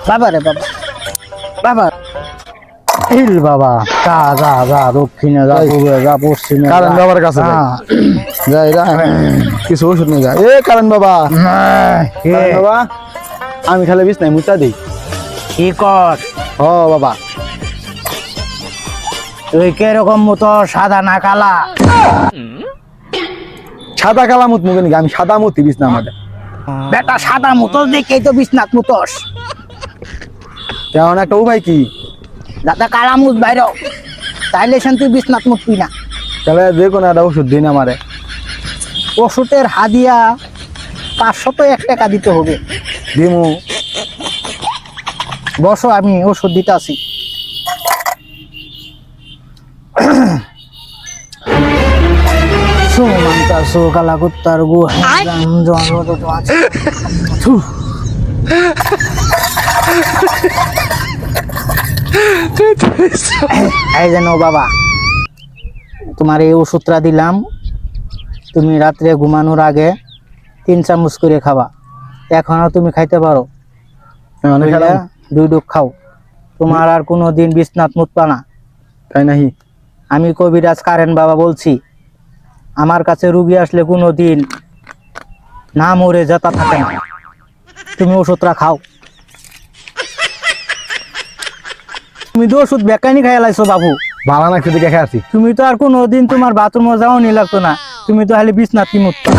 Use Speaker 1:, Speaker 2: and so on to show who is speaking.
Speaker 1: বাবা রে বাবা বাবা
Speaker 2: ইল বাবা যা যা যা দক্ষিণে যা পূর্বে যা পশ্চিমে
Speaker 3: কারণ বাবার কাছে যাই কিছু ওষুধ নিয়ে যায় কারণ বাবা কারণ বাবা আমি খালি বিছনায় মুচা দিই
Speaker 1: কি কর
Speaker 3: ও বাবা
Speaker 1: তুই কিরকম মতো সাদা না কালা?
Speaker 3: সাদা কালা মুত মুখে নাকি আমি সাদা মুতি বিছনা আমাদের
Speaker 1: বেটা সাদা মুতোস দেখেই তো বিছনাত মুতোস।
Speaker 3: তেমন একটা উপায় কি
Speaker 1: যাতে কালা মুত বাইর তাইলে সেন তুই বিছনাত মুতবি না।
Speaker 3: তাহলে যে কোনো একটা ওষুধ দিন আমারে
Speaker 1: ওষুধের হাদিয়া 501 টাকা দিতে হবে।
Speaker 3: দিমু
Speaker 1: বসো আমি ওষুধ দিতে আসি। সুমান্তা সু কালা কুত্তার গু এই যেন বাবা তোমার এই ওষুধটা দিলাম, তুমি রাত্রে ঘুমানোর আগে 3 চামচ করে খাবা। এখনো তুমি খাইতে পারো, 2 ডুব খাও, তোমার আর কোনো দিন বিছনাত মুতবা না।
Speaker 3: তাই নাহি
Speaker 1: আমি কবিরাজ কারেন বাবা বলছি, আমার কাছে রুগী আসলে কোনো দিন না মরে যেতা থাকে না। তুমি ওষুধটা খাও। তুমি তো ওষুধ বেকানি খাই লাইছো বাবু।
Speaker 3: ভালো না খেতে দেখে আছি
Speaker 1: তুমি তো আর কোনো দিন তোমার বাথরুমে যাও নি লাগতো না, তুমি তো খালি বিছনাত মুতবা।